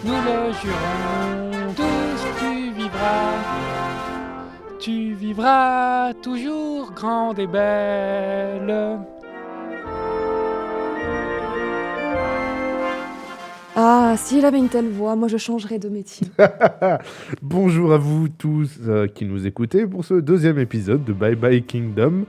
nous le jurons tous, tu vivras toujours grande et belle. Ah, s'il avait une telle voix, moi je changerais de métier. Bonjour à vous tous qui nous écoutez pour ce deuxième épisode de Bye Bye Kingdom.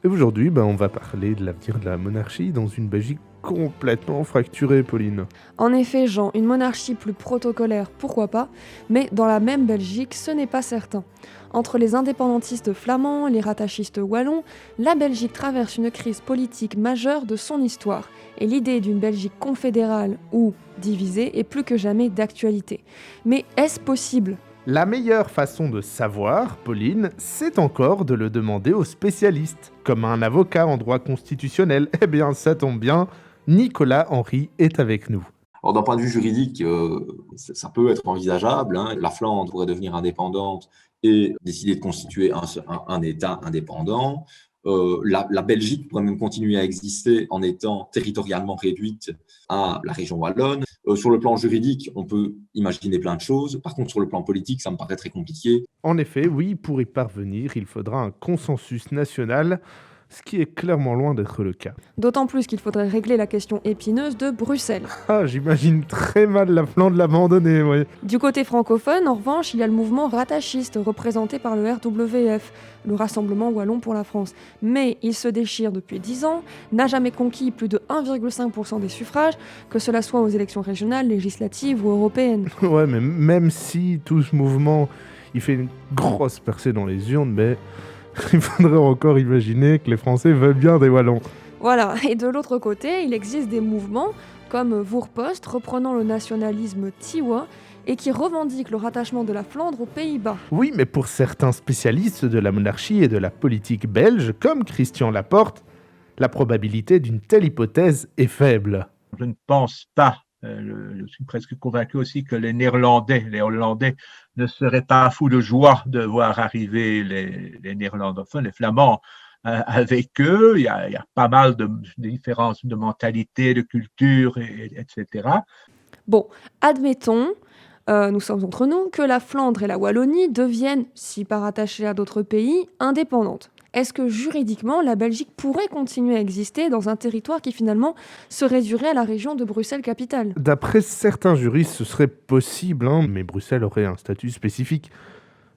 Et aujourd'hui, on va parler de l'avenir de la monarchie dans une Belgique complètement fracturée, Pauline. En effet, Jean, une monarchie plus protocolaire, pourquoi pas, mais dans la même Belgique, ce n'est pas certain. Entre les indépendantistes flamands, les rattachistes wallons, la Belgique traverse une crise politique majeure de son histoire, et l'idée d'une Belgique confédérale ou divisée est plus que jamais d'actualité. Mais est-ce possible ? La meilleure façon de savoir, Pauline, c'est encore de le demander aux spécialistes. Comme un avocat en droit constitutionnel, eh bien ça tombe bien, Nicolas Henry est avec nous. Alors, d'un point de vue juridique, ça peut être envisageable. La Flandre pourrait devenir indépendante et décider de constituer un État indépendant. La Belgique pourrait même continuer à exister en étant territorialement réduite à la région wallonne. Sur le plan juridique, on peut imaginer plein de choses. Par contre, sur le plan politique, ça me paraît très compliqué. En effet, oui, pour y parvenir, il faudra un consensus national, ce qui est clairement loin d'être le cas. D'autant plus qu'il faudrait régler la question épineuse de Bruxelles. Ah, j'imagine très mal la Flandre l'abandonner, oui. Du côté francophone, en revanche, il y a le mouvement rattachiste représenté par le RWF, le Rassemblement Wallon pour la France. Mais il se déchire depuis 10 ans, n'a jamais conquis plus de 1,5% des suffrages, que cela soit aux élections régionales, législatives ou européennes. Ouais, mais même si tout ce mouvement, il fait une grosse percée dans les urnes, mais il faudrait encore imaginer que les Français veulent bien des Wallons. Voilà, et de l'autre côté, il existe des mouvements comme Voorpost, reprenant le nationalisme tiwa, et qui revendiquent le rattachement de la Flandre aux Pays-Bas. Oui, mais pour certains spécialistes de la monarchie et de la politique belge, comme Christian Laporte, la probabilité d'une telle hypothèse est faible. Je ne pense pas, je suis presque convaincu aussi que les Hollandais ne seraient pas fous de joie de voir arriver les néerlandophones, les Flamands, avec eux. Il y a pas mal de différences de mentalité, de culture, etc. Bon, admettons, nous sommes entre nous, que la Flandre et la Wallonie deviennent, si pas rattachées à d'autres pays, indépendantes. Est-ce que juridiquement, la Belgique pourrait continuer à exister dans un territoire qui finalement se réduirait à la région de Bruxelles-Capitale ? D'après certains juristes, ce serait possible, mais Bruxelles aurait un statut spécifique.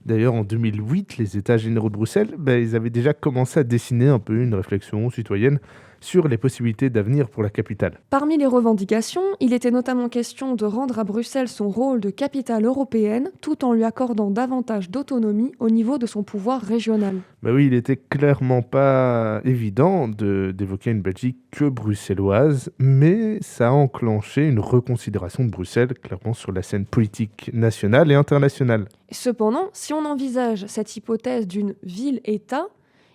D'ailleurs, en 2008, les États généraux de Bruxelles, ils avaient déjà commencé à dessiner un peu une réflexion citoyenne sur les possibilités d'avenir pour la capitale. Parmi les revendications, il était notamment question de rendre à Bruxelles son rôle de capitale européenne, tout en lui accordant davantage d'autonomie au niveau de son pouvoir régional. Oui, il était clairement pas évident d'évoquer une Belgique que bruxelloise, mais ça a enclenché une reconsidération de Bruxelles, clairement sur la scène politique nationale et internationale. Cependant, si on envisage cette hypothèse d'une ville-État,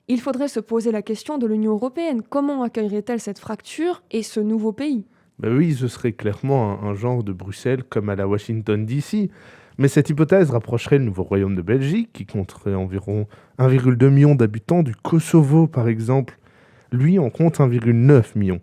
il faudrait se poser la question de l'Union européenne. Comment accueillerait-elle cette fracture et ce nouveau pays ? Oui, ce serait clairement un genre de Bruxelles comme à la Washington DC. Mais cette hypothèse rapprocherait le nouveau royaume de Belgique, qui compterait environ 1,2 million d'habitants, du Kosovo par exemple. Lui en compte 1,9 million.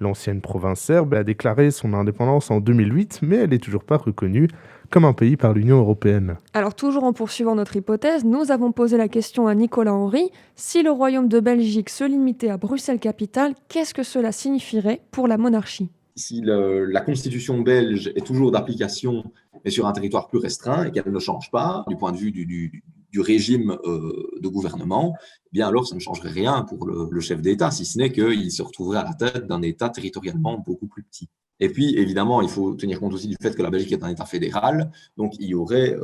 L'ancienne province serbe a déclaré son indépendance en 2008, mais elle n'est toujours pas reconnue comme un pays par l'Union européenne. Alors toujours en poursuivant notre hypothèse, nous avons posé la question à Nicolas Henry. Si le royaume de Belgique se limitait à Bruxelles-Capitale, qu'est-ce que cela signifierait pour la monarchie ? Si la constitution belge est toujours d'application, mais sur un territoire plus restreint et qu'elle ne change pas du point de vue du régime de gouvernement, eh bien alors ça ne changerait rien pour le chef d'État, si ce n'est qu'il se retrouverait à la tête d'un État territorialement beaucoup plus petit. Et puis, évidemment, il faut tenir compte aussi du fait que la Belgique est un État fédéral, donc il y aurait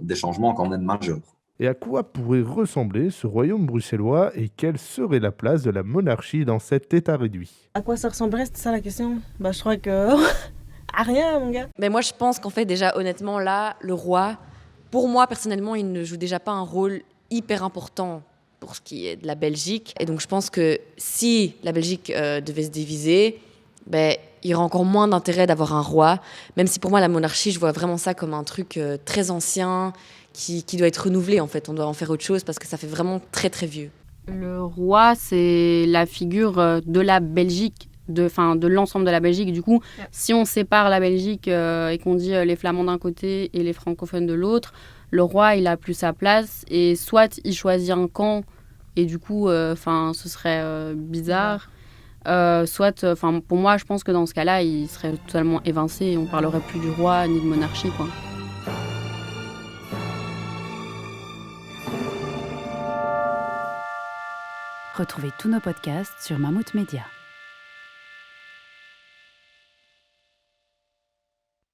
des changements quand même majeurs. Et à quoi pourrait ressembler ce royaume bruxellois et quelle serait la place de la monarchie dans cet État réduit ? À quoi ça ressemblerait, c'était ça la question ? Je crois que... à rien, mon gars. Mais moi, je pense qu'en fait, déjà, honnêtement, là, le roi, pour moi, personnellement, il ne joue déjà pas un rôle hyper important pour ce qui est de la Belgique. Et donc, je pense que si la Belgique devait se diviser, il y aurait encore moins d'intérêt d'avoir un roi, même si pour moi, la monarchie, je vois vraiment ça comme un truc très ancien, qui doit être renouvelé, en fait. On doit en faire autre chose parce que ça fait vraiment très, très vieux. Le roi, c'est la figure de la Belgique, de l'ensemble de la Belgique. Du coup, si on sépare la Belgique et qu'on dit les Flamands d'un côté et les francophones de l'autre, le roi, il a plus sa place et soit il choisit un camp et du coup, ce serait bizarre. Soit, pour moi, je pense que dans ce cas-là, il serait totalement évincé et on parlerait plus du roi ni de monarchie, quoi. Retrouvez tous nos podcasts sur Mammouth Media.